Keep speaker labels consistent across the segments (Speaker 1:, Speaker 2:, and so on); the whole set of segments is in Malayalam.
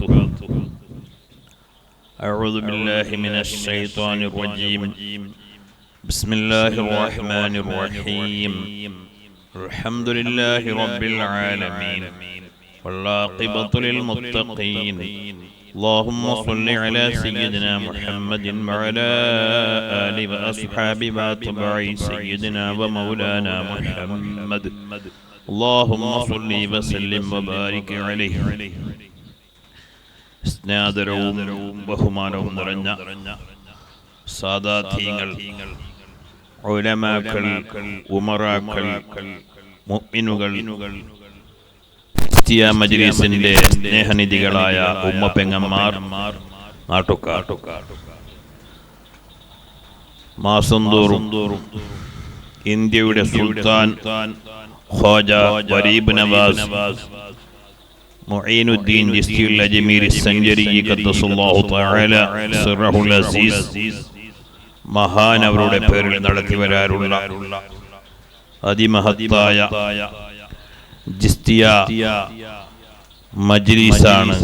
Speaker 1: وبركاته. أعوذ بالله من الشيطان الرجيم. بسم الله الرحمن الرحيم. الحمد لله رب العالمين والعاقبة للمتقين. اللهم صل على سيدنا محمد وعلى آله وأصحابه وأتباع سيدنا ومولانا محمد. اللهم صل وسلم وبارك عليه. സ്നേഹവും ബഹുമാനവും നിറഞ്ഞ സാദാത്യങ്ങൾ, ഉലമാക്കൾ, ഉമറാക്കൾ, മുഅ്മിനുകൾ, മജ്‌ലിസിന്റെ സ്നേഹനിധികളായ ഉമ്മപ്പെങ്ങന്മാർ, നാട്ടുകാർ, മാസം തോറും ഇന്ത്യയുടെ സുൽത്താൻ ഖ്വാജ ഗരീബ് നവാസ് മുഈനുദ്ദീൻ ചിശ്തിയുൽ അജ്മീരി സഞ്ചരി ഖദ്ദസല്ലാഹു തആല സിറഹുൽ അസീസ് മഹാനവരുടെ പേരിൽ നടത്തി വരാറുള്ള അതിമഹത്തായ ജിസ്തിയ മജ്‌ലിസാണ്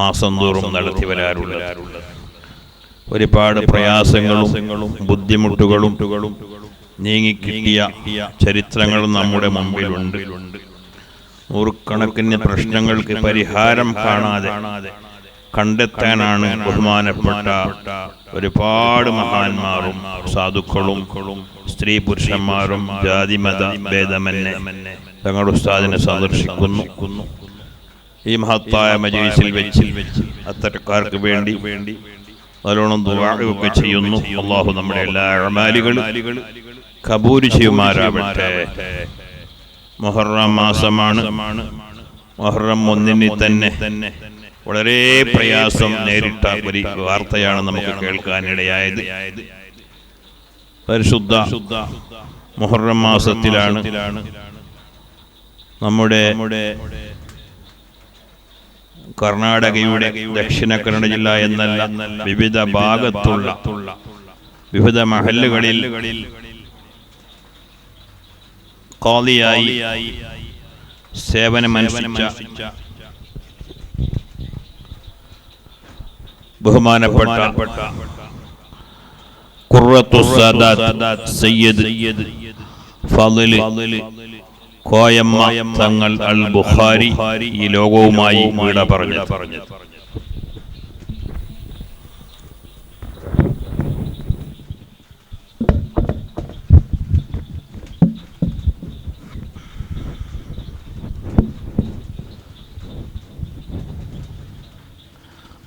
Speaker 1: മാസം തോറും നടത്തി വരാറുള്ളത്. ഒരുപാട് പ്രയാസങ്ങളും ബുദ്ധിമുട്ടുകളും നീങ്ങിക്കിട്ടിയ ചരിത്രങ്ങളും നമ്മുടെ മുമ്പിലുണ്ട്. നൂറുകണക്കിന് പ്രശ്നങ്ങൾക്ക് പരിഹാരം കാണാതെ കണ്ടെത്താനാണ് ബഹുമാനപ്പെട്ട ഒരുപാട് മഹാന്മാരും സാധുക്കളും സ്ത്രീ പുരുഷന്മാരും ജാതിമത ഭേദമന്യേ തങ്ങളുടെ ഉസ്താദിനെ സന്ദർശിക്കുന്നു. ഈ മഹത്തായ മജ്‌ലിസിൽ വെച്ച് അത്തരക്കാർക്ക് വേണ്ടി നല്ലോണം ദുആഒക്കെ ചെയ്യുന്നു. അല്ലാഹു നമ്മുടെ എല്ലാ അമാലുകളും കബൂൽ ചെയ്യുമാറാവട്ടെ. മുഹറം മാസമാണ്. മുഹറം 1-ന് തന്നെ വളരെ പ്രയാസം നേരിട്ട ഒരു വാർത്തയാണ് നമുക്ക് കേൾക്കാനിടയായത്. പരിശുദ്ധ മുഹറം മാസത്തിലാണ് നമ്മുടെ കർണാടകയുടെ ദക്ഷിണ കന്നഡ ജില്ല എന്നല്ല വിവിധ ഭാഗത്തുള്ള വിവിധ മഹല്ലുകളിൽ ഖാദിയായി സേവനമനുഷ്ഠിച്ച ബഹുമാനപ്പെട്ട ഖുർറത്തുസ് സാദാത്ത് സയ്യിദ് ഫാളിൽ കോയമ്മ തങ്ങൾ അൽ ബുഖാരി ഈ ലോകവുമായി വിട പറഞ്ഞു.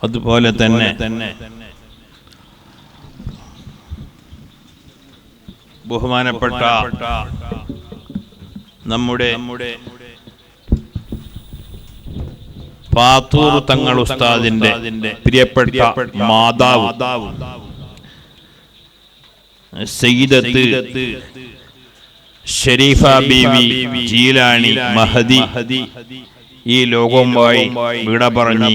Speaker 1: അതുപോലെ തന്നെ ബഹുമാനപ്പെട്ട നമ്മുടെ പാത്തൂർ തങ്ങൾ ഉസ്താദിന്റെ പ്രിയപ്പെട്ട മാതാവ് സയ്യിദത്ത് ഷരീഫ ബീവി ജീലാനി മഹദി ഈ ലോകവുമായി വിട പറഞ്ഞ്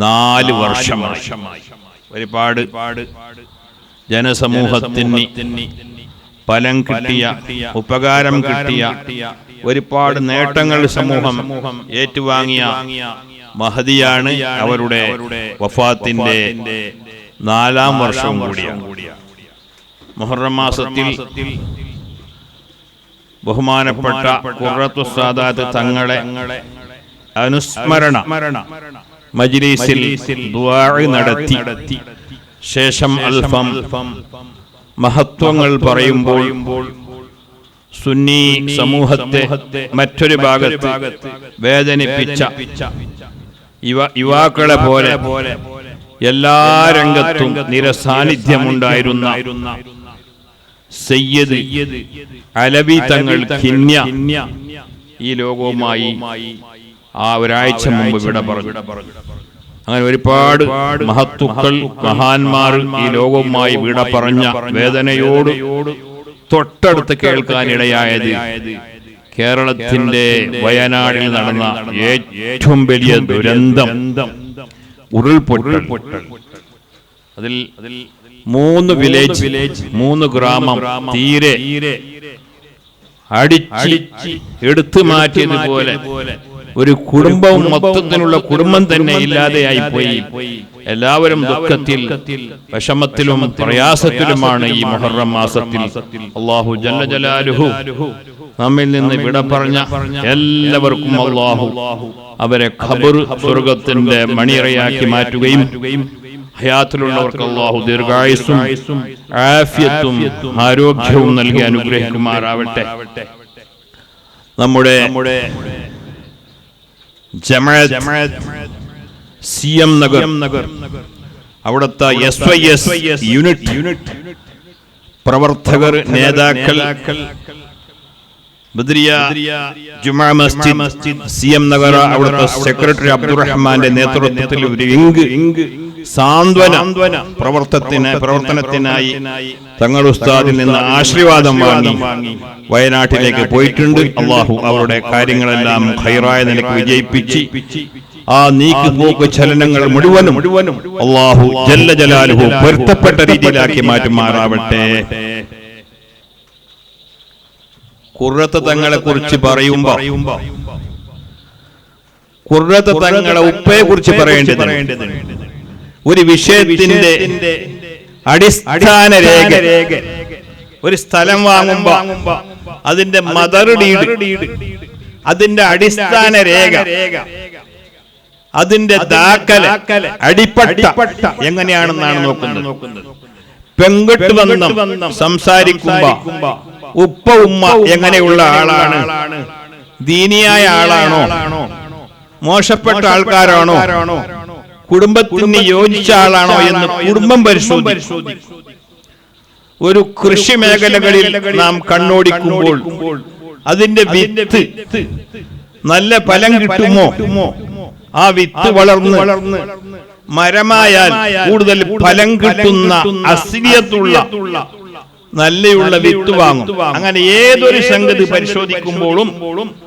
Speaker 1: 4 വർഷമായി. ഒരുപാട് ജനസമൂഹത്തിന് ഫലം കിട്ടിയ, ഉപകാരം കിട്ടിയ, ഒരുപാട് നേട്ടങ്ങൾ സമൂഹം ഏറ്റുവാങ്ങിയ മഹദിയാണ്. അവരുടെ വഫാത്തിന്റെ 4-ാം വർഷവും കൂടിയാണ്. മുഹറം മാസത്തിൽ ബഹുമാനപ്പെട്ട ഖുർറത്തുസ് സാദാത്ത് തങ്ങളെ അനുസ്മരണ മജ്‌ലിസിൽ ദുആ നടത്തി ശേഷം അൽഫം മഹത്വങ്ങൾ പറയുമ്പോൾ സുന്നി സമൂഹത്തെ മറ്റൊരു ഭാഗത്ത് വേദനിപ്പിച്ച യുവാക്കളെ പോലെ എല്ലാ രംഗത്തും നിരസാന്നിധ്യമുണ്ടായിരുന്ന സയ്യിദ് അലവി തങ്ങൾ ഖിന്യ ഈ ലോകവുമായി ആ ഒരാഴ്ച മുമ്പ് വിട പറഞ്ഞു. അങ്ങനെ ഒരുപാട് മഹത്തുക്കൾ, മഹാന്മാർ ഈ ലോകവുമായി വിട പറഞ്ഞ വേദനയോട് തൊട്ടടുത്ത് കേൾക്കാനിടയായത് കേരളത്തിന്റെ വയനാടിൽ നടന്ന ഏറ്റവും വലിയ ദുരന്തം ഉരുൾപൊട്ടൽ. അതിൽ 3 വില്ലേജ്, 3 ഗ്രാമം തീരെ അടിച്ച് എടുത്തു മാറ്റിയതുപോലെ ഒരു കുടുംബവും മൊത്തത്തിലുള്ള കുടുംബം തന്നെ ഇല്ലാതെയായി പോയി. എല്ലാവരും ദുഃഖത്തിൽ, വിഷമത്തിലും പ്രയാസത്തിലുമാണ് ഈ മുഹറം മാസത്തിൽ. അല്ലാഹു ജല്ല ജലാലുഹു നമ്മിൽ നിന്ന് വിട പറഞ്ഞ എല്ലാവർക്കും അല്ലാഹു അവരെ ഖബർ സ്വർഗത്തിന്റെ മണിയറയാക്കി മാറ്റുകയും ഹയാത്തിലുള്ളവർക്ക് അല്ലാഹു ദീർഘായുസ്സും ആഫിയത്തും ആരോഗ്യവും നൽകി അനുഗ്രഹിക്കുമാറാവട്ടെ. നമ്മുടെ ജമാഅത്ത് സിഎം നഗർ അവിടുത്തെ SYS യൂണിറ്റ് പ്രവർത്തകർ, നേതാക്കൾ, ബദ്രിയ ജുമാ മസ്ജിദ് സിഎം നഗർ അവിടുത്തെ സെക്രട്ടറി അബ്ദുറഹ്മാന്റെ നേതൃത്വത്തിൽ ഒരു സാന്ത്വന പ്രവർത്തനത്തിനായി തങ്ങൾ ഉസ്താദിൽ നിന്ന് ആശീർവാദം വാങ്ങി വയനാട്ടിലേക്ക് പോയിട്ടുണ്ട്. അല്ലാഹു അവരുടെ കാര്യങ്ങളെല്ലാം ഖൈറായ നിലയ്ക്ക് വിജയിപ്പിച്ച് ആ നീക്കുപോക്ക് ചലനങ്ങൾ മുഴുവനും അല്ലാഹു ജല്ല ജലാലുഹു പൊരുത്തപ്പെട്ട രീതിയിലാക്കി മാറ്റുമാറാവട്ടെ. ഖുർറത്ത് തങ്ങളെ കുറിച്ച് പറയുമ്പോ ഖുർറത്ത് തങ്ങളെ ഉപ്പയെ കുറിച്ച് പറയേണ്ടതുണ്ട്. ഒരു വിഷയത്തിന്റെ അടിസ്ഥാന രേഖ, ഒരു സ്ഥലം വാങ്ങുമ്പോ അതിന്റെ മദർ ഡീഡ്, അതിന്റെ അടിസ്ഥാന രേഖ, അതിന്റെ ദാഖല, അടിപ്പട്ട എങ്ങനെയാണെന്നാണ് നോക്കുന്നത്. പെൺകുട്ടി ബന്ധം സംസാരിക്കുമ്പോ ഉപ്പ ഉമ്മ എങ്ങനെയുള്ള ആളാണ്, ദീനിയായ ആളാണോ, മോശപ്പെട്ട ആൾക്കാരാണോ, കുടുംബത്തിന് യോജിച്ച ആളാണോ എന്ന് കുടുംബം പരിശോധിക്കും. ഒരു കൃഷി മേഖലകളിൽ നാം കണ്ണോടിക്കുമ്പോൾ അതിന്റെ വിത്ത് നല്ല ഫലം കിട്ടുമോ, ആ വിത്ത് വളർന്ന് മരമായാൽ കൂടുതൽ ഫലം കിട്ടുന്ന അസ്ലിയത്തുള്ള നല്ലയുള്ള വിത്ത് വാങ്ങും. അങ്ങനെ ഏതൊരു സംഗതി പരിശോധിക്കുമ്പോഴും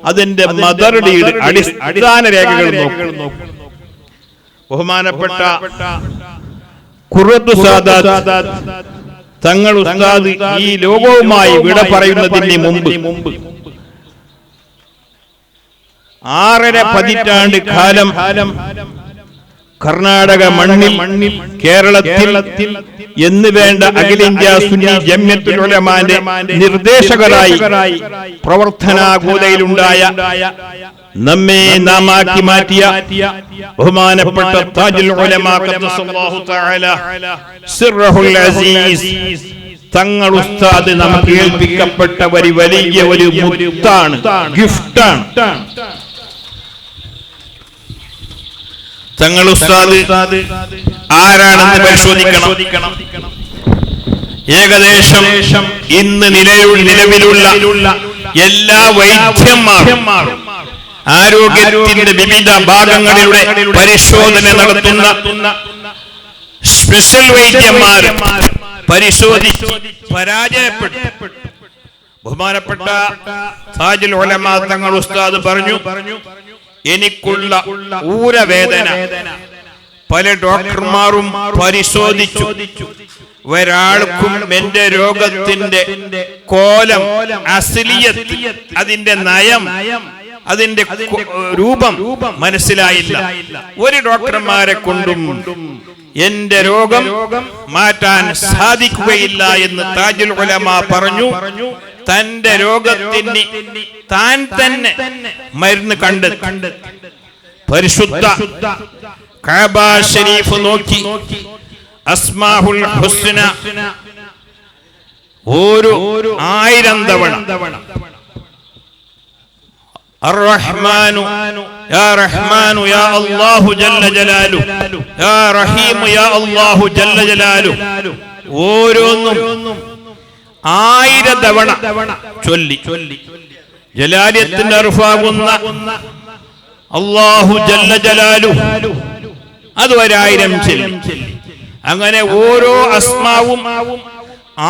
Speaker 1: അതിന്റെ മദർ ഡീഡ്, അടിസ്ഥാന രേഖകൾ നോക്കും. ബഹുമാനപ്പെട്ട ഖുർറത്തു സാദാത്ത് തങ്ങൾ ഉസ്താദ് ഈ ലോകവുമായി വിട പറയുന്നതിന് മുമ്പ് 6.5 പതിറ്റാണ്ട് കാലം കർണാടക മണ്ണിൽ, കേരളത്തിൽ എന്ന് വേണ്ട അഖിലേന്ത്യാ സുന്നി ജംഇയ്യത്തുൽ ഉലമാന്റെ നിർദ്ദേശകരായി പ്രവർത്തനാകൂതയിലുണ്ടായ, നമ്മെ നാമാക്കി മാറ്റിയ ബഹുമാനപ്പെട്ട താജുൽ ഉലമാ ഖദ്ദസല്ലാഹു തആല സിർറഹുൽ അസീസ് തങ്ങൾ ഉസ്താദ് നമുക്ക് ഏൽപ്പിക്കപ്പെട്ട വലിയ ഒരു മുത്താണ്, ഗിഫ്റ്റാണ്. തങ്ങൾ ഉസ്താദ് ആരാണെന്ന് പരിശോധിക്കണം. ഏകദേശം ഇന്ന് നിലവിലുള്ള എല്ലാ വൈദ്യന്മാരും ആരോഗ്യത്തിന്റെ വിവിധ ഭാഗങ്ങളിലൂടെ പരിശോധന നടത്തുന്ന സ്പെഷ്യൽ വൈദ്യന്മാർ പരിശോധിച്ച് പരാജയപ്പെട്ടു. ബഹുമാനപ്പെട്ട താജുൽ ഉലമാ തങ്ങൾ ഉസ്താദ് പറഞ്ഞു, എനിക്കുള്ള ഊരവേദന പല ഡോക്ടർമാരും പരിശോധിച്ചു, ഒരാൾക്കും എന്റെ രോഗത്തിന്റെ കോലം, അസ്ലിയത്ത്, അതിന്റെ നയം, അതിന്റെ രൂപം മനസ്സിലായില്ല. ഒരു ഡോക്ടർമാരെ കൊണ്ടും എന്റെ രോഗം മാറ്റാൻ സാധിക്കുകയില്ല എന്ന് താജുൽ ഉലമാ പറഞ്ഞു. തന്റെ രോഗത്തിന് താൻ തന്നെ മരുന്ന് കണ്ടെത്തി. പരിശുദ്ധ കഅബ ശരീഫ് നോക്കി അസ്മാഉൽ ഹുസ്ന ഒരു 1000 തവണ الرحمن يا رحمن يا الله جل جلاله يا رحيم يا الله جل جلاله ഓരോന്നും 1000 തവണ ചൊല്ലി ജലാലിയത്തിന്റെ അർഫാകുന്ന അല്ലാഹു ജല്ല ജലാലുഹു അത് 1000 ചൊല്ലി. അങ്ങനെ ഓരോ അസ്മാവും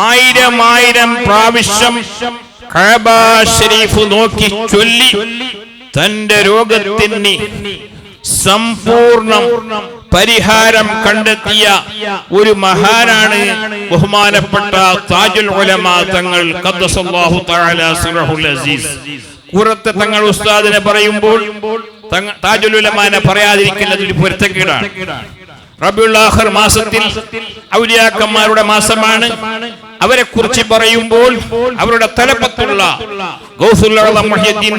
Speaker 1: 1000 പ്രാവശ്യം കഅബ ശരീഫ് നോക്കി ചൊല്ലി തന്റെ രോഗത്തിന് സമ്പൂർണ്ണ പരിഹാരം കണ്ടെത്തിയ ഒരു മഹാനാണ് ബഹുമാനപ്പെട്ട താജുൽ ഉലമാ തങ്ങൾ ഖദ്ദസല്ലാഹു തആല സിറഹുൽ അസീസ്. ഖുറത്ത് തങ്ങൾ ഉസ്താദിനെ പറയുമ്പോൾ താജുൽ ഉലമാനെ പറയാതിരിക്കുന്നത് ഒരു പൊരുത്തക്കേടാണ്. റബീഉൽ ആഖിർ മാസത്തിൽ ഔലിയാക്കന്മാരുടെ മാസമാണ്. അവരെ കുറിച്ച് പറയുമ്പോൾ അവരുടെ തലപ്പത്തുള്ള ഗൗസുൽ ആലം മുഹ്യിദ്ദീൻ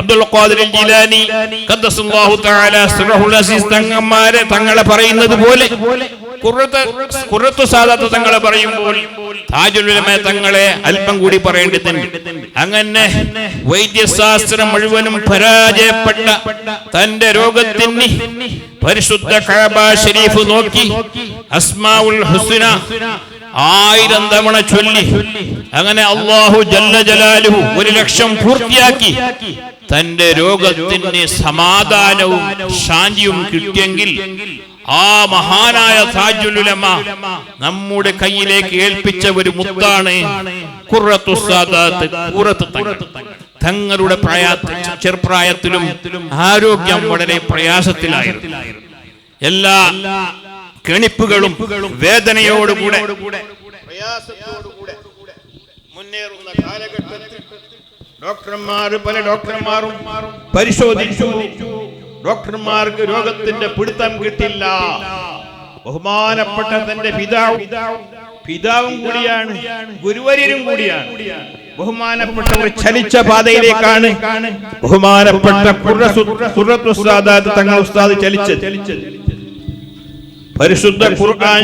Speaker 1: അബ്ദുൽ ഖാദിർ ജീലാനി ഖദ്ദസല്ലാഹു തആല സിറഹുൽ അസീസ് തങ്ങന്മാരെ തങ്ങളെ പറയുന്നത് പോലെ ഖുറത്തു സാദത്ത് തങ്ങളെ പറയുമ്പോൾ താജുൽ ഉലമ തങ്ങളെ അല്പം കൂടി പറയേണ്ടതുണ്ട്. അങ്ങനെ വൈദ്യശാസ്ത്രം മുഴുവനും പരാജയപ്പെട്ട തന്റെ രോഗത്തിന് പരിശുദ്ധ കഅബ ശരീഫ് നോക്കി അസ്മാഉൽ ഹുസ്ന 1000 തവണ ചൊല്ലി അങ്ങനെ അല്ലാഹു ജല്ല ജലാലുഹു 1,00,000 പൂർത്തിയാക്കി തന്റെ രോഗത്തിന് സമാധാനവും ശാന്തിയും കിട്ടിയെങ്കിൽ ആ മഹാനായ താജുൽ ഉലമ നമ്മുടെ കയ്യിലേക്ക് ഏൽപ്പിച്ച ഒരു മുത്താണ് ഖുറത്തു സാദാത്ത് ഖുറത്ത് തങ്ങളുടെ ചെറുപ്രായത്തിലും ആരോഗ്യം വളരെ പ്രയാസത്തിലായിരുന്നു. എല്ലാ കെണിപ്പുകളും വേദനയോടുകൂടെ പ്രയാസത്തോടുകൂടെ മുന്നേറുന്ന കാലഘട്ടത്തിൽ പല ഡോക്ടർമാരും പരിശോധിച്ചു. ഡോക്ടർമാർക്ക് രോഗത്തിന്റെ പിടുത്തം കിട്ടില്ല. ബഹുമാനപ്പെട്ട തന്റെ പിതാവും കൂടിയാണ്, ഗുരുവര്യനും കൂടിയാണ്. ബഹുമാനപ്പെട്ടവർ ചലിച്ച പാതയിലേക്കാണ് ബഹുമാനപ്പെട്ട ഖുറത്തു സാദാത്ത് തങ്ങൾ ഉസ്താദ് ചലിച്ചത്. പരിശുദ്ധ ഖുർആൻ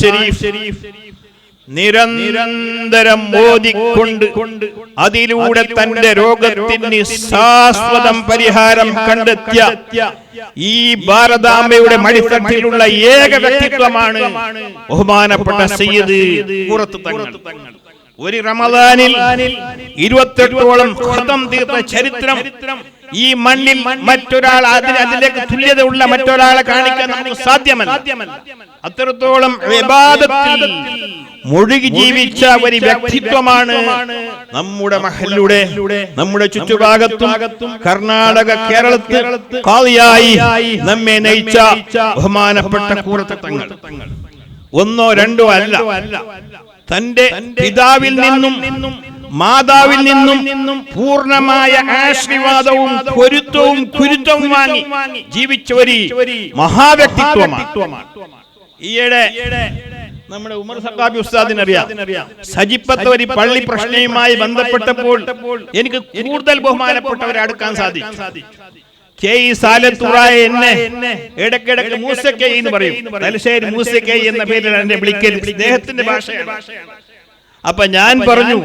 Speaker 1: ശരീഫ് നിരന്തരം മോദിക്കൊണ്ട് അതിലൂടെ തന്റെ രോഗത്തിന് ശാശ്വതം പരിഹാരം കണ്ടെത്തിയ ഈ ഭാരതാംബയുടെ മടിത്തട്ടിലുള്ള ഏക വ്യക്തിത്വമാണ് ബഹുമാനപ്പെട്ട സയ്യിദ് ഖുറത്ത് തങ്ങൾ. ഒരു റമദാനിൽ 28ഓളം ഖതം തീർത്ത ചരിത്രം ഈ മണ്ണിൽ മറ്റൊരാൾ അതിലേക്ക് തുല്യതയുള്ള മറ്റൊരാളെ കാണിക്കാൻ നമുക്ക് സാധ്യമല്ല. അത്രത്തോളം ഇബാദത്തിൽ മുഴുകി ജീവിച്ച ഒരു വ്യക്തിത്വമാണ് നമ്മുടെ മഹല്ലുടെ നമ്മുടെ ചുറ്റുഭാഗത്തും കർണാടക കേരളത്തിൽ ഖാദിയായി നമ്മെ നയിച്ച ബഹുമാനപ്പെട്ട ഖുറത്ത് തങ്ങൾ. ഒന്നോ രണ്ടോ അല്ല, തന്റെ പിതാവിൽ നിന്നും മാതാവിൽ നിന്നും പൂർണ്ണമായ ആശീർവാദവും പൊരുത്തവും കുരുത്തവും വാങ്ങി ജീവിച്ച ഒരു മഹാവ്യക്തിത്വമാണ്. ഈയിടെ നമ്മുടെ ഉമർ സഖാഫി ഉസ്താദിനറിയാം, സജിപ്പത്ത് ഒരു പള്ളി പ്രശ്നവുമായി ബന്ധപ്പെട്ടപ്പോൾ എനിക്ക് കൂടുതൽ ബഹുമാനപ്പെട്ടവരെ അടുക്കാൻ സാധിച്ചു. കെ ഇ സാലത്തുറായ എന്നെ ഇടയ്ക്കിടയ്ക്ക് മൂസക്കൈ എന്ന് പറയും. തലശ്ശേരി മൂസക്കൈ എന്ന പേരിൽ എന്നെ വിളിക്കൽ അദ്ദേഹത്തിന്റെ ഭാഷയാണ്. അപ്പൊ ഞാൻ പറഞ്ഞു,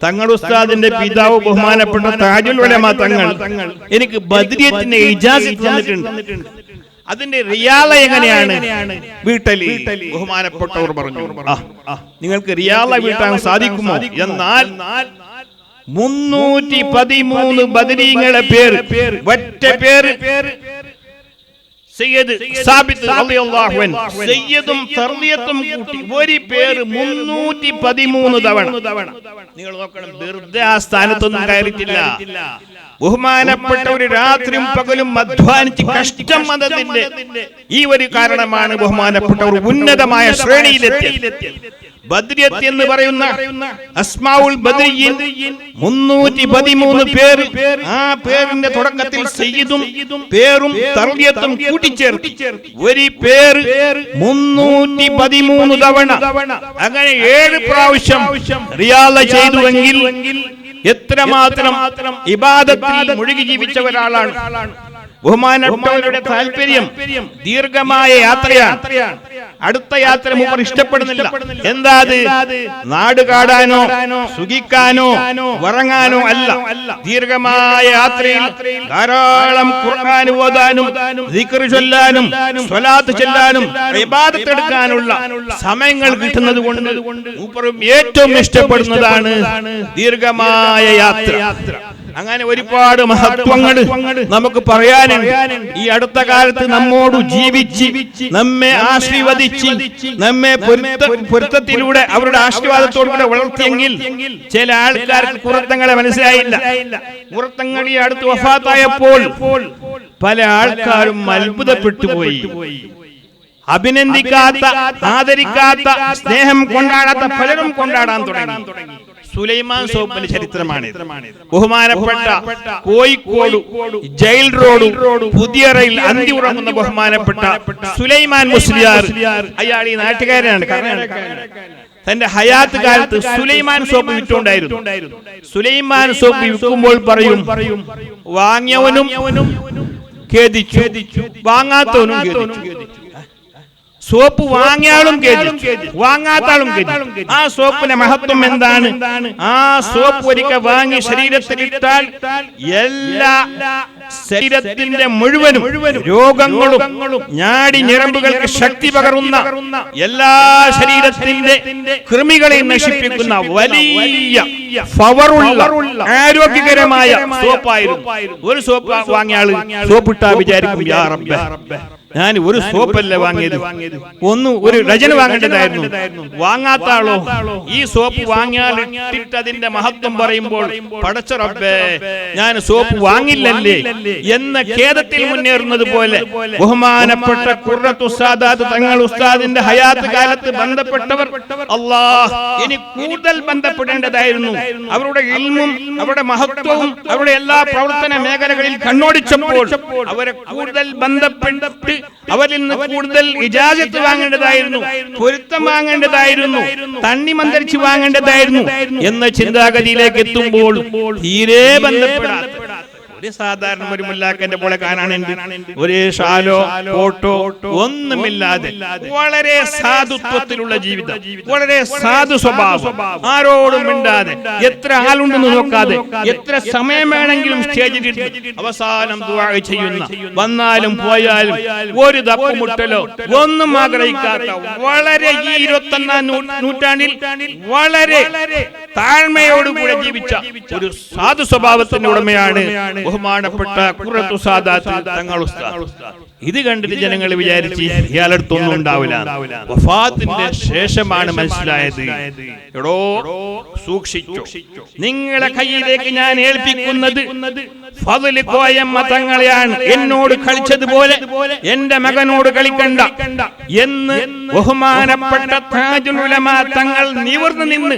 Speaker 1: തങ്ങൾ ഉസ്താദിന്റെ പിതാവ് ബഹുമാനപ്പെട്ട താജുൽ ഉലമ തങ്ങൾ എനിക്ക് ബദ്രിയത്തിന്റെ ഇജാസത്ത് തന്നിട്ടുണ്ട്. അതിന്റെ റിയാള എങ്ങനെയാണ് വീട്ടൽ? ബഹുമാനപ്പെട്ടവർ പറഞ്ഞു, നിങ്ങൾക്ക് റിയാള വീട്ടാൻ സാധിക്കുമോ? എന്നാൽ 313 ബദരീങ്ങളെ പേര് ഒറ്റ പേര് സയ്യിദ് സാബിത്ത് റളിയല്ലാഹു അൻഹു, സയ്യിദും തർദിയത്തും കൂട്ടി ഒരു പേര് 313 തവണ. നിങ്ങൾ നോക്കണം, വെറുതെ ആ സ്ഥാനത്തൊന്നും കയറിയിട്ടില്ല. ബഹുമാനപ്പെട്ട ഒരു രാത്രിയും പകലും അധ്വാനിച്ച് കഷ്ടം വന്നതിന്റെ ഈ ഒരു കാരണമാണ് ബഹുമാനപ്പെട്ട ഒരു ഉന്നതമായ ശ്രേണിയിലെത്തിയത്. ബദ്രിയത്ത് എന്ന് പറയുന്ന അസ്മാഉൽ ബദ്രിയീൻ 313 പേര്. ആ പേരിന്റെ തുടക്കത്തിൽ സയ്യിദും പേരും തർദിയത്തും കൂട്ടിച്ചേർത്തി ഒരു പേര് 313 തവണ. അങ്ങനെ 7 പ്രാവശ്യം റിയാള ചെയ്തുവെങ്കിൽ എത്രമാത്രം ഇബാദത്തിൽ മുഴുകി ജീവിച്ച ഒരാളാണ്. ബഹുമാനപ്പെട്ടവരുടെ താല്പര്യം ദീർഘമായ യാത്രയാണ്. അടുത്ത യാത്ര മൂപ്പർ ഇഷ്ടപ്പെടുന്നില്ല. എന്താ അത്? നാട് കാടാനോ സുഖിക്കാനോ ഉറങ്ങാനോ അല്ല. ദീർഘമായ യാത്രയിൽ ധാരാളം ഖുർആൻ ഓതാനും ദിക്ർ ചൊല്ലാനും സ്വലാത്ത് ചൊല്ലാനും ഇബാദത്ത് എടുക്കാനുള്ള സമയങ്ങൾ കിട്ടുന്നത് കൊണ്ട് മൂപ്പറും ഏറ്റവും ഇഷ്ടപ്പെടുന്നതാണ് ദീർഘമായ യാത്ര. അങ്ങനെ ഒരുപാട് മഹത്വങ്ങൾ നമുക്ക് പറയാനുണ്ട്. ഈ അടുത്ത കാലത്ത് നമ്മോട് ജീവിച്ച് നമ്മെ ആശീർവദിച്ച് നമ്മെ പൊരുത്തത്തിലൂടെ അവരുടെ ആശീർവാദത്തോടുകൂടെ വളർത്തിയെങ്കിൽ ചില ആൾക്കാർക്ക് ഖുറത്തങ്ങളെ മനസ്സിലായില്ല. ഖുറത്തങ്ങൾ ഈ അടുത്ത് വഫാത്തായപ്പോൾ പല ആൾക്കാരും അത്ഭുതപ്പെട്ടു പോയി. അഭിനന്ദിക്കാത്ത, ആദരിക്കാത്ത, സ്നേഹം കൊണ്ടാടാത്ത പലരും കൊണ്ടാടാൻ തുടങ്ങി. സുലൈമാൻ സോപ്പിന്റെ ചരിത്രമാണ്. ബഹുമാനപ്പെട്ട കോഴിക്കോട് ജയിൽ റോഡ് പുതിയറയിൽ അന്തി ഉറങ്ങുന്ന ബഹുമാനപ്പെട്ട സുലൈമാൻ മുസ്ലിയാർ, അയാൾ ഈ നാട്ടുകാരനാണ്. തന്റെ ഹയാത്ത് കാലത്ത് സുലൈമാൻ സോപ്പ് വിറ്റുണ്ടായിരുന്നു. സുലൈമാൻ സോപ്പ് വിൽക്കുമ്പോൾ പറയും, വാങ്ങിയവനും ഖേദിച്ചു, വാങ്ങാത്തവനും ഖേദിച്ചു. സോപ്പ് വാങ്ങിയാളും വാങ്ങാത്ത ആളും. ആ സോപ്പിന്റെ മഹത്വം എന്താണ്? ആ സോപ്പ് ഒരിക്കൽ വാങ്ങി ശരീരത്തിലിട്ടാൽ എല്ലാ ശരീരത്തിന്റെ മുഴുവനും രോഗങ്ങളും ഞാടി ഞരമ്പുകൾക്ക് ശക്തി പകരുന്ന, എല്ലാ ശരീരത്തിന്റെ കൃമികളെയും നശിപ്പിക്കുന്ന വലിയ പവറുള്ള ആരോഗ്യകരമായ സോപ്പായിരുന്നു. ഒരു സോപ്പ് വാങ്ങിയ ആള് സോപ്പിട്ടാ വിചാരിക്കും, യാ റബ്ബേ, ഞാൻ ഒരു സോപ്പല്ല വാങ്ങിയത്, ഒരു ഡജൻ വാങ്ങേണ്ടതായിരുന്നു. വാങ്ങാത്ത ആളോ ഈ സോപ്പ് വാങ്ങിയാൽ ഇട്ടിട്ട് അതിന്റെ മഹത്വം പറയുമ്പോൾ, പടച്ച റബ്ബേ, ഞാൻ സോപ്പ് വാങ്ങില്ലല്ലേ എന്ന ഖേദത്തിൽ മുന്നേറുന്നത് പോലെ ബഹുമാനപ്പെട്ട ഖുർറത്തു സാദാത്ത് തങ്ങൾ ഉസ്താദിന്റെ ഹയാത്ത് കാലത്ത് ബന്ധപ്പെട്ടവർ അല്ലാഹ് ഇനി കൂടുതൽ ബന്ധപ്പെടേണ്ടതായിരുന്നു. അവരുടെ ഇൽമും അവരുടെ മഹത്വവും അവരുടെ എല്ലാ പ്രവർത്തന മേഖലകളിൽ കണ്ണോടിച്ചപ്പോൾ അവരെ കൂടുതൽ ബന്ധപ്പെട്ട് അവരിൽ നിന്ന് കൂടുതൽ ഇജാസത്ത് വാങ്ങേണ്ടതായിരുന്നു, പൊരുത്തം വാങ്ങേണ്ടതായിരുന്നു, തണ്ണി മന്ത്രിച്ച് വാങ്ങേണ്ടതായിരുന്നു എന്ന ചിന്താഗതിയിലേക്ക് എത്തുമ്പോൾ തീരെ ബന്ധപ്പെടാത്ത ഒരു സാധാരണ ഒരു മുല്ലാക്കന്റെ പോലെ കാണാനുണ്ട്, ഒരു ഷാലോ കോട്ടോ ഒന്നുമില്ലാതെ വളരെ സാധുത്വത്തിലുള്ള ജീവിതം, വളരെ സാധു സ്വഭാവം, ആരോടും മിണ്ടാതെ, എത്ര ആളുണ്ടെന്ന് നോക്കാതെ, എത്ര സമയം വേണമെങ്കിലും സ്റ്റേജിൽ അവസാനം ദുആ ചെയ്യുന്ന, വന്നാലും പോയാലും ഒരു തപ്പുമുട്ടലോ ഒന്നും ആഗ്രഹിക്കാത്ത, വളരെ ഈ 21-ാം നൂറ്റാണ്ടിൽ വളരെ താഴ്മയോടുകൂടെ ജീവിച്ച ഒരു സാധു സ്വഭാവത്തിന്റെ ഉടമയാണ് ബഹുമാനപ്പെട്ട ഖുർറത്തു സാദാത്ത് തങ്ങൾ ഉസ്താദ്. ഇത് കണ്ടിട്ട് ജനങ്ങൾ വിചാരിച്ച് ഇയാളടുത്തൊന്നും ഉണ്ടാവില്ല. വഫാത്തിന്റെ ശേഷമാണ് മനസ്സിലായത്, എടോ സൂക്ഷിച്ചു, നിങ്ങളെ കയ്യിലേക്ക് ഞാൻ ഏൽപ്പിക്കുന്നത് ഫദ്ല് കോയമ്മ തങ്ങളെയാണ്. എന്നോട് കളിച്ചതുപോലെ എന്റെ മകനോട് കളിക്കണ്ട എന്ന് ബഹുമാനപ്പെട്ട താജുൽ ഉലമാ തങ്ങൾ നിവർന്നു നിന്ന്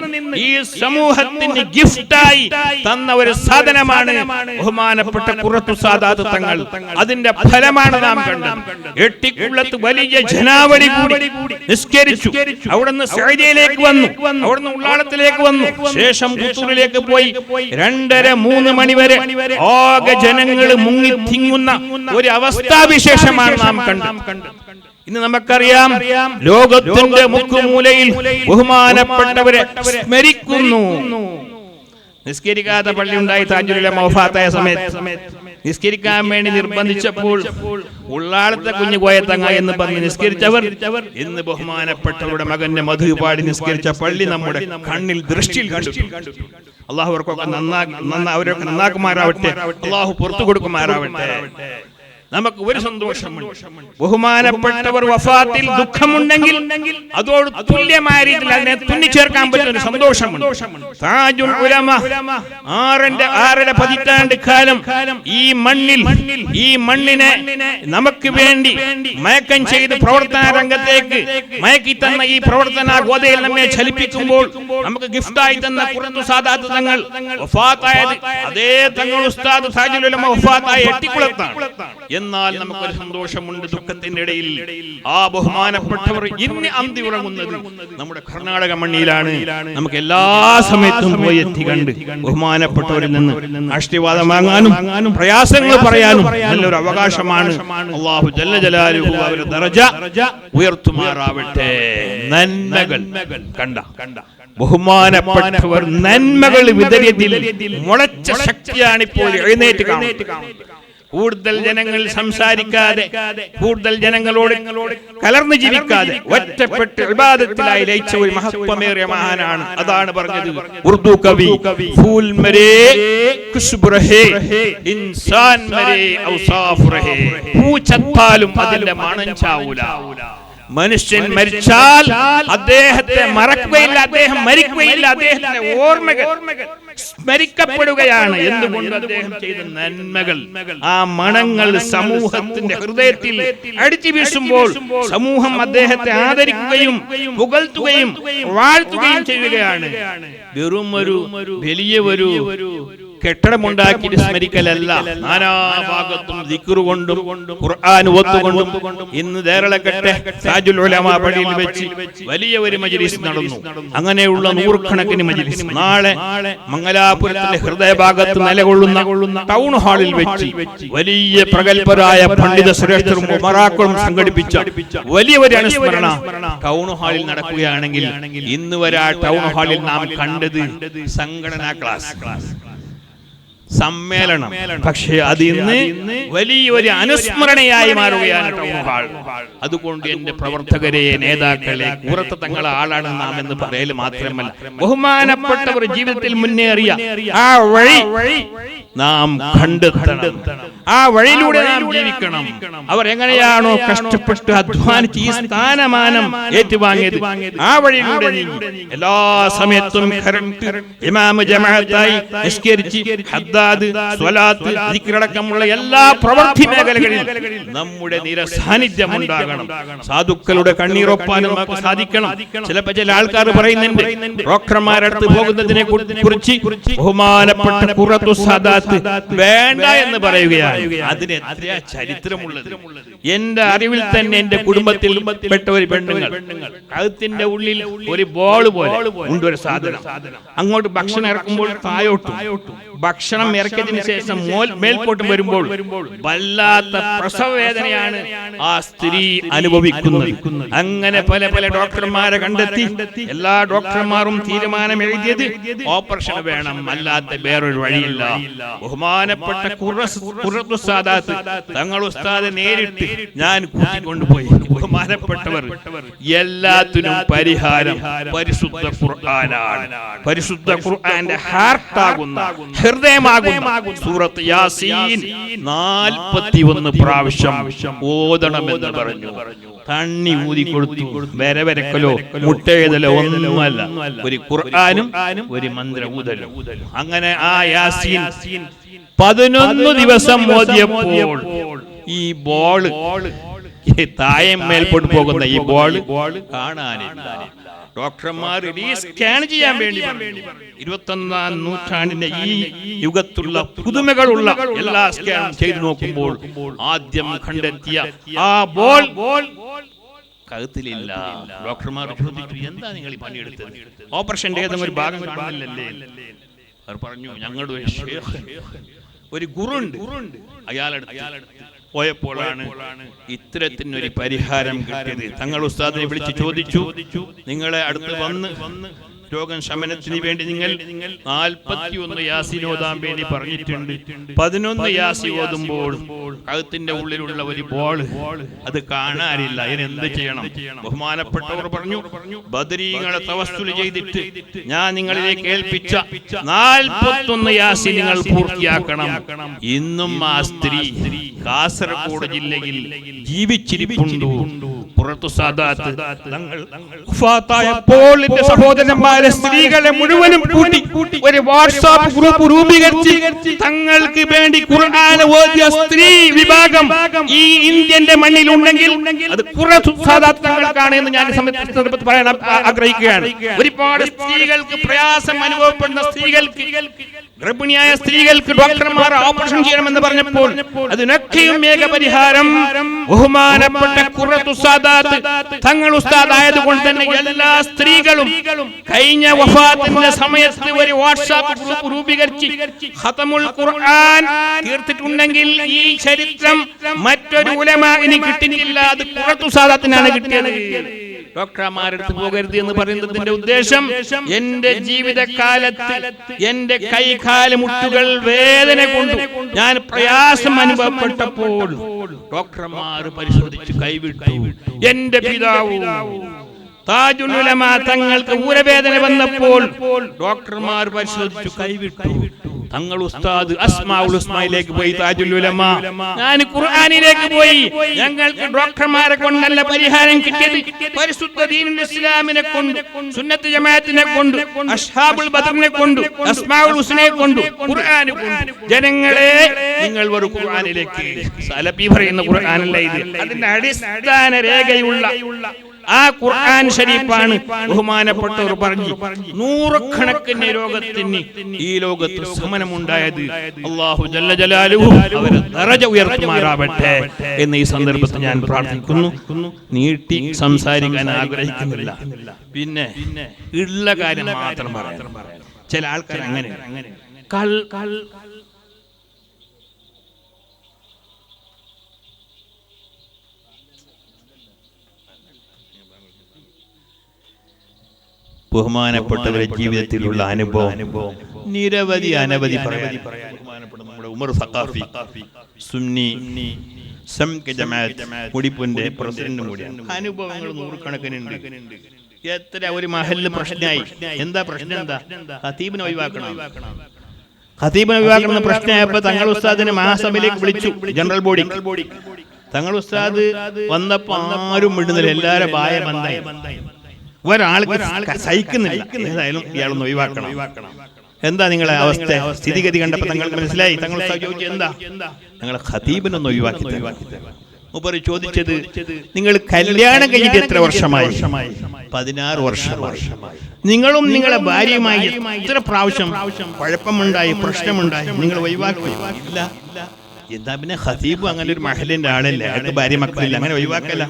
Speaker 1: ഈ സമൂഹത്തിന് ഗിഫ്റ്റായി തന്ന ഒരു സാധനമാണ് ബഹുമാനപ്പെട്ട ഖുർറത്തു സാദാത്ത് തങ്ങൾ. അതിന്റെ ഫലമാണ് നാം കണ്ടത്. എട്ടിക്കുള്ളത്ത് വലിയ ജനാവലി കൂടി നിസ്കരിച്ചു, അവിടുന്ന് സഅദിയയിലേക്ക് വന്നു, അവിടുന്ന് ഉള്ളാളത്തിലേക്ക് വന്നു, ശേഷം പുത്തൂരിലേക്ക് പോയി 2-3 മണി വരെ ആകെ ജനങ്ങൾ മുങ്ങി തിങ്ങുന്ന ഒരു അവസ്ഥാവിശേഷമാണ് നാം കണ്ടത്. ഇന്ന് നമുക്കറിയാം, ലോകത്തിന്റെ മുക്കുമൂലയിൽ ബഹുമാനപ്പെട്ടവരെ സ്മരിക്കുന്നു. നിസ്കരിക്കാത്ത പള്ളി ഉണ്ടായി താജുൽ ഉലമ വഫാത്തായ സമയത്ത് നിസ്കരിക്കാൻ വേണ്ടി നിർബന്ധിച്ചപ്പോൾ ഉള്ളാളത്തെ കുഞ്ഞു കോയത്തങ്ങ എന്ന് പറഞ്ഞ് നിസ്കരിച്ചവർ ഇന്ന് ബഹുമാനപ്പെട്ടവരുടെ മകന്റെ മധു പാടി നിസ്കരിച്ച പള്ളി നമ്മുടെ കണ്ണിൽ ദൃഷ്ടിയിൽ കണ്ടു. അള്ളാഹു അവർക്കൊക്കെ അവരൊക്കെ നന്നാക്കുമാറാവട്ടെ, അള്ളാഹു പുറത്തു കൊടുക്കുമാറാവട്ടെ. നമുക്ക് ഒരു സന്തോഷമുണ്ട്, ബഹുമാനപ്പെട്ടവർ വഫാത്തിൽ ദുഃഖമുണ്ടെങ്കിൽ അതോട് തുല്യമായ രീതിയിൽ അതിനെ തുന്നിച്ചേർക്കാൻ പറ്റുന്ന ഒരു സന്തോഷമുണ്ട്. താജുൽ ഉലമ 6 പതിറ്റാണ്ട് കാലം ഈ മണ്ണിനെ നമുക്ക് വേണ്ടി മയക്കം ചെയ്ത് പ്രവർത്തന രംഗത്തേക്ക് മയക്കി തന്ന ഈ പ്രവർത്തന ഗോതയിൽ നമ്മെ ചലിപ്പിക്കുമ്പോൾ നമുക്ക് ഗിഫ്റ്റായി തന്ന ഖുർറത്തു സാദാത്ത് തങ്ങൾ വഫാത്തായത് അതേ തങ്ങൾ ഉസ്താദ് താജുൽ ഉലമ വഫാത്തായ എട്ടിക്കുളത്താണ്. എന്നാൽ നമുക്കൊരു സന്തോഷമുണ്ട്, ദുഃഖത്തിന്റെ ഇടയിൽ ആ ബഹുമാനപ്പെട്ടവർ ഇന്ന് അന്തി ഉറങ്ങുന്നത് നമ്മുടെ കർണാടക മണ്ണിലാണ്. നമുക്ക് എല്ലാ സമയത്തും പോയി എത്തി കണ്ട് ബഹുമാനപ്പെട്ടവരിൽ നിന്ന് ആശീർവാദം വാങ്ങാനും പ്രയാസങ്ങൾ പറയാനും നല്ലൊരു അവകാശമാണ്. അല്ലാഹു ജല്ല ജലാലുഹു അവരുടെ ദറജ ഉയർത്തുമാറാവട്ടെ. നന്മകൾ കണ്ട ബഹുമാനപ്പെട്ടവർ നന്മകൾ വിതറിയതിൽ മുളച്ച ശക്തിയാണ് ഇപ്പോൾ എഴുന്നേറ്റ് കാണുന്നത്. കൂടുതൽ ജനങ്ങൾ സംസാരിക്കാതെ, കൂടുതൽ ജനങ്ങളോട് കലർന്നു ജീവിക്കാതെ ഒറ്റപ്പെട്ട് ഇബാദത്തിലായി ലയിച്ച ഒരു മഹത്വമേറിയ മഹാനാണ്. അതാണ് പറഞ്ഞത് ഉർദു കവി, ഫൂൽ മരേ ഖുശ്ബു രഹേ ഇൻസാൻ മരേ ഔസാഫ് രഹേ. പൂ ചത്താലും അതിന്റെ മണം ചാവൂല. മനുഷ്യൻ മരിച്ചാൽ അദ്ദേഹത്തെ മറക്കുകയില്ല, അദ്ദേഹം മരിക്കുകയില്ല, അദ്ദേഹത്തിന്റെ ഓർമ്മകൾ സ്മരിക്കപ്പെടുകയാണ്. എന്തുകൊണ്ട്? അദ്ദേഹം ചെയ്ത നന്മകൾ, ആ മണങ്ങൾ സമൂഹത്തിന്റെ ഹൃദയത്തിൽ അടിച്ചു വീശുമ്പോൾ സമൂഹം അദ്ദേഹത്തെ ആദരിക്കുകയും പുകഴ്ത്തുകയും വാഴ്ത്തുകയും ചെയ്യുകയാണ്. വെറും ഒരു വലിയ ഒരു കെട്ടിടമുണ്ടാക്കി സ്മരിക്കലല്ല, നാനാഭാഗത്തും ദിക്റ് കൊണ്ടും ഖുർആൻ ഓത്തുകൊണ്ടും. ഇന്ന് ദേരളക്കട്ടെ താജുൽ ഉലമ പള്ളിയിൽ വെച്ച് വലിയ ഒരു മജ്‌ലിസ് നടന്നു. അങ്ങനെയുള്ള നൂറുകണക്കിന് മജ്‌ലിസ് നാളെ മംഗലാപുരത്തിന്റെ ഹൃദയഭാഗത്ത് നിലകൊള്ളുന്ന ടൗൺ ഹാളിൽ വെച്ച് വലിയ പ്രഗത്ഭരായ പണ്ഡിത ശ്രേഷ്ഠരും ഉമറാക്കളും സംഘടിപ്പിച്ച വലിയ ഒരു അനുസ്മരണ ടൗൺ ഹാളിൽ നടക്കുകയാണെങ്കിൽ ഇന്ന് വരെ ആ ടൗൺ ഹാളിൽ നാം കണ്ടത് സംഘടനാ ക്ലാസ്, സമ്മേളനം. പക്ഷേ അത് ഇന്ന് വലിയൊരു അനുസ്മരണയായി മാറുകയാണ് ടൗൺ ഹാൾ. അതുകൊണ്ട് എന്റെ പ്രവർത്തകരെ, നേതാക്കളെ, കൂറത്ത് തങ്ങളെ ആളാണ് നാം എന്ന് പറയൽ മാത്രമല്ല, ബഹുമാനപ്പെട്ടവർ ജീവിതത്തിൽ മുന്നേറിയ ആ വഴി നാം കണ്ടെത്തണം, ആ വഴിയിലൂടെ നാം ജീവിക്കണം. അവർ എങ്ങനെയാണോ കഷ്ടപ്പെട്ട് അധ്വാനിച്ച് ഈ സ്ഥാനമാനം ഏറ്റുവാങ്ങിയത്, ആ വഴിയിലൂടെ എല്ലാ സമയത്തും ഇമാമ ജമാഅത്തായി നിസ്കരിച്ച് ഹദ്ദാദ്, സ്വലാത്ത്, ദിക്റടക്കമുള്ള എല്ലാ പ്രവൃത്തി മേഖലകളിൽ നമ്മുടെ നിരസാന്നിധ്യം ഉണ്ടാകണം. സാധുക്കളുടെ കണ്ണീരൊപ്പാൻ നമുക്ക് സാധിക്കണം. ചിലപ്പോൾ ചില ആൾക്കാർ പറയുന്നുണ്ട്, ഡോക്ടർമാരടുത്ത് പോകുന്നതിനെ കുറിച്ച് ബഹുമാനപ്പെട്ട ഖുറത്തു സാദാത്ത് വേണ്ട എന്ന് പറയുകയാണ്. അതിന് എത്രയാ ചരിത്രമുള്ളത്. എന്റെ അറിവിൽ തന്നെ എന്റെ കുടുംബത്തിൽ പെട്ട ഒരു പെണ്ണുങ്ങൾ കഴുത്തിന്റെ ഉള്ളിൽ ഒരു ബോൾ പോലെ ഉണ്ട് ഒരു സാധനം. അങ്ങോട്ട് ഭക്ഷണം ഇറക്കുമ്പോൾ തായോട്ടും, ഭക്ഷണം ഇറക്കിയതിനു ശേഷം മേൽപോട്ടും വരുമ്പോൾ വല്ലാത്ത പ്രസവ വേദനയാണ് ആ സ്ത്രീ അനുഭവിക്കുന്നത്. അങ്ങനെ പല പല ഡോക്ടർമാരെ കണ്ടെത്തി എല്ലാ ഡോക്ടർമാരും തീരുമാനം എഴുതിയത് ഓപ്പറേഷൻ വേണം, അല്ലാത്ത വേറൊരു വഴിയില്ല. ബഹുമാനപ്പെട്ട ഖുറത്തു സാദാത്ത് തങ്ങൾ ഉസ്താദെ നേരിട്ട് ഞാൻ കൂട്ടിക്കൊണ്ടുപോയി. ബഹുമാനപ്പെട്ടവർ എല്ലാത്തിനും പരിഹാരം പരിശുദ്ധ ഖുർആനാണ്. പരിശുദ്ധ ഖുർആന്റെ ഹാർട്ടാകുന്ന, ഹൃദയമാകുന്ന സൂറത്ത് യാസീൻ 41 പ്രാവശ്യം ഓതണമെന്ന് പറഞ്ഞു. തണ്ണി ഊതി കൊടുത്തു. വരവരക്കലോ മുട്ടയെഴുതലോ ഒന്നുമല്ല, ഒരു ഖുർആനും ഒരു മന്ത്ര ഊതലും. അങ്ങനെ ആ യാസീൻ 11 ദിവസം ഓതിയപ്പോൾ ഈ ബോൾ, തായം മേൽപോട്ട് പോകുന്ന ഈ ബോൾ കാണാനില്ല. ഡോക്ടർമാർ സ്കാൻ ചെയ്യാൻ വേണ്ടി 21ാം നൂറ്റാണ്ടിന്റെ ഈ യുഗത്തുള്ള പുതുമകളുള്ള എല്ലാ സ്കാനും ചെയ്തു നോക്കുമ്പോൾ ആദ്യം കണ്ടെത്തിയ ആ ബോൾ കഴുത്തിലില്ല. ഡോക്ടർമാർ ചോദിച്ചു, എന്താ നിങ്ങൾ ഈ പണിയെടുത്തത്? ഓപ്പറേഷന്റെ ഏതെങ്കിലും ഒരു ഭാഗം കാണുന്നില്ലല്ലേ? അവർ പറഞ്ഞു, ഞങ്ങളുടെ ഒരു ശൈഖ്, ഒരു ഗുരുണ്ട്, അയാളടുത്ത് പോയപ്പോഴാണ് ഇത്തരത്തിനൊരു പരിഹാരം കിട്ടിയത്. തങ്ങൾ ഉസ്താദിനെ വിളിച്ച് ചോദിച്ചു, നിങ്ങളെ അടുത്ത് വന്ന് രോഗം ശമനത്തിന് വേണ്ടി നിങ്ങൾ 41 യാസീൻ ഓതാൻ വേണ്ടി പറഞ്ഞിട്ടുണ്ട്. 11 യാസീൻ ഓതുമ്പോൾ കഴുത്തിന്റെ ഉള്ളിലുള്ള ഒരു ബോൾ അത് കാണാനില്ല. ഇതിനെന്ത് ചെയ്യണം? ബഹുമാനപ്പെട്ടവർ പറഞ്ഞു, ബദരീങ്ങളെ തവസ്സുൽ ചെയ്തിട്ട് ഞാൻ നിങ്ങളിലേക്ക് ഏൽപ്പിച്ച 41 യാസീൻ നിങ്ങൾ പൂർത്തിയാക്കണം. ഇന്നും ആ സ്ത്രീ കാസർഗോഡ് ജില്ലയിൽ ജീവിച്ചിരിപ്പുണ്ടു. ഖുറത്തു സാദാത്ത് തങ്ങൾ വഫാത്തായപ്പോൾ എന്റെ സഹോദരന്മാരെ, സ്ത്രീകളെ മുഴുവനും കൂട്ടി ഒരു വാട്സാപ്പ് ഗ്രൂപ്പ് രൂപീകരിച്ച് തങ്ങൾക്ക് വേണ്ടി ഖുർആൻ ഓതിയ സ്ത്രീ വിഭാഗം ഈ ഇന്ത്യന്റെ മണ്ണിൽ ഉണ്ടെങ്കിൽ അത് ഖുറത്തു സാദാത്ത് തങ്ങൾക്കാണ് എന്ന് ഞാൻ സന്ദർഭത്തിൽ പറയാൻ ആഗ്രഹിക്കുകയാണ്. ഒരുപാട് സ്ത്രീകൾക്ക് പ്രയാസം അനുഭവപ്പെടുന്ന സ്ത്രീകൾക്ക്, ഗർഭിണിയായ സ്ത്രീകൾക്ക് ഡോക്ടർമാർ ഓപ്പറേഷൻ ചെയ്യണമെന്ന് പറഞ്ഞപ്പോൾ അതിനൊക്കെയും ഏക പരിഹാരം ബഹുമാനപ്പെട്ട ഖുറത്തു സാദാത്ത് തങ്ങൾ ഉസ്താദ് ആയതുകൊണ്ട് തന്നെ എല്ലാ സ്ത്രീകളും കഴിഞ്ഞ വഫാത്തിന്റെ സമയത്ത് ഒരു വാട്സാപ്പ് ഗ്രൂപ്പ് രൂപീകരിച്ച് ഖതമുൽ ഖുർആൻ തീർത്തിട്ടുണ്ടെങ്കിൽ ഈ ചരിത്രം മറ്റൊരു ഉലമാഇന് കിട്ടിയിട്ടില്ല. അത് ഖുറത്തു സാദാത്തിനാണ് കിട്ടിയത്. ഡോക്ടർമാരെടുത്ത് പോകരുത് എന്ന് പറയുന്നതിന്റെ ഉദ്ദേശം, എന്റെ ജീവിതകാലത്ത് എന്റെ കൈകാല് മുട്ടുകൾ വേദന കൊണ്ട് ഞാൻ പ്രയാസം അനുഭവപ്പെട്ടപ്പോൾ ഡോക്ടർമാർ പരിശോധിച്ച് കൈവിട്ടു. എന്റെ പിതാവ് താജുൽ ഉലമ തങ്ങൾക്ക് ഊരവേദന വന്നപ്പോൾ ഡോക്ടർമാർ പരിശോധിച്ചു കൈവിട്ടു. തങ്ങൾ ഉസ്താദ് അസ്മാഉൽ ഹുസ്നയിലേക്ക് പോയി, താജുൽ ഉലമ. ഞാൻ ഖുർആനിലേക്ക് പോയി. ഞങ്ങൾക്ക് ഡോക്ടർമാരെ കൊണ്ടല്ല പരിഹാരം കിട്ടിയത്, പരിശുദ്ധ ദീനുൽ ഇസ്ലാമിനെ കൊണ്ട്, സുന്നത്ത് ജമാഅത്തിനെ കൊണ്ട്, അസ്ഹാബുൽ ബദറിനെ കൊണ്ട്, അസ്മാഉൽ ഹുസ്നയെ കൊണ്ട്, ഖുർആനെ കൊണ്ട്. ജനങ്ങളെ, നിങ്ങൾ ഒരു ഖുർആനിലേക്ക്, സലഫി പറയുന്ന ഖുർആനല്ല ഇത്, അതിന്റെ അടിസ്ഥാന രേഖയുള്ള ആ ഖുർആൻ ശരീഫാണ്. ബഹുമാനപ്പെട്ടവർ പറഞ്ഞു, നൂറുകണക്കിന് രോഗത്തിന് ഈ ലോകത്ത് ശമനമുണ്ടായത് അല്ലാഹു ജല്ല ജലാലുഹു അവരെ ദറജ ഉയർത്തുമാറാവട്ടെ എന്ന് ഈ സന്ദർഭത്തിൽ ഞാൻ പ്രാർത്ഥിക്കുന്നു. നീട്ടി സംസാരിക്കാൻ ആഗ്രഹിക്കുന്നില്ല. പിന്നെ ഉള്ള കാര്യം മാത്രം പറയാം. ചില ആൾക്കാർ അങ്ങനെ ബഹുമാനപ്പെട്ടവരുടെ ജീവിതത്തിലുള്ള അനുഭവം നിരവധി അനവധി പറയാൻ. ബഹുമാനപ്പെട്ട നമ്മുടെ ഉമർ സഖാഫി, സുന്നി സംഘ ജമാഅത്ത് മുടിപ്പിന്റെ പ്രസിഡന്റ് കൂടിയാണ്. അനുഭവങ്ങൾ നൂറുകണക്കിനുണ്ട്. എത്ര ഒരു മഹല്ല് പ്രശ്നമായി. എന്താ പ്രശ്നം? എന്താ? ഖതീബിനെ ഒഴിവാക്കണം. ഖതീബിനെ ഒഴിവാക്കുന്ന പ്രശ്നമായപ്പോ തങ്ങൾ ഉസ്താദിനെ മഹാസഭയിലേക്ക് വിളിച്ചു, ജനറൽ ബോഡി. തങ്ങൾ ഉസ്താദ് വന്നപ്പോ ആരും വിടുന്നില്ല, എല്ലാരും ബായ ബന്ധായി. ഒരാൾക്ക് സഹിക്കുന്നില്ല. ഏതായാലും ഇയാളൊന്ന് ഒഴിവാക്കണം. എന്താ നിങ്ങളെ അവസ്ഥ, സ്ഥിതിഗതി കണ്ടപ്പോ തങ്ങൾക്ക് മനസ്സിലായി. തങ്ങൾ ചോദിച്ചു, എന്താ ഞങ്ങളെ ഖതീബിനൊന്ന് ഒഴിവാക്കി തരാം. മൂപ്പര് ചോദിച്ചത്, നിങ്ങൾ കല്യാണം കഴിഞ്ഞിട്ട് എത്ര വർഷമായി? 16 വർഷമായി. നിങ്ങളും നിങ്ങളെ ഭാര്യയുമായി എത്ര പ്രാവശ്യം കുഴപ്പമുണ്ടായി, പ്രശ്നമുണ്ടായി, നിങ്ങൾ ഒഴിവാക്കി? ഇല്ല. എന്താ പിന്നെ ഖതീബ് അങ്ങനെ ഒരു മഹലിന്റെ ആളല്ലേ, അയാൾക്ക് ഭാര്യ മക്കളില്ല, അങ്ങനെ ഒഴിവാക്കല്ല.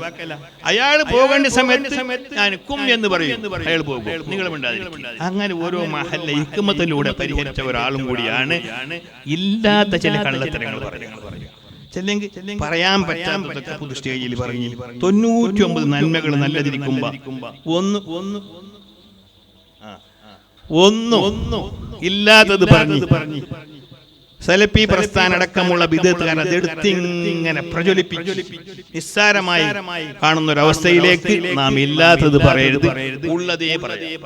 Speaker 1: അയാൾ പോകേണ്ട സമയത്ത് ഞാൻ ക്കും എന്ന് പറയും, അയാൾ പോകും, നിങ്ങളും ഉണ്ടാതിരിക്കും. അങ്ങനെ ഓരോ മഹല്ല ഹിക്മത്തിലൂടെ പരിഹരിച്ച ഒരാളും കൂടിയാണ്. ഇല്ലാത്ത ചില കള്ളത്തരങ്ങൾ പറയുന്നത്, പറയാൻ പറ്റാത്തതൊക്കെ പൊതു സ്റ്റേജിൽ പറഞ്ഞു. 99 നന്മകൾ നല്ലതിരിക്കുമ്പോ ഒന്നും ഇല്ലാത്തത് പറഞ്ഞു. സലഫി പ്രസ്ഥാനടക്കമുള്ള ബിദ്അത്തുകാർ അതെടുത്തിങ്ങനെ പ്രജ്വലിപ്പിച്ച് നിസ്സാരമായി കാണുന്ന ഒരവസ്ഥയിലേക്ക് നാം ഇല്ലാത്തത് പറയരുത്, ഉള്ളതേ പറയാം.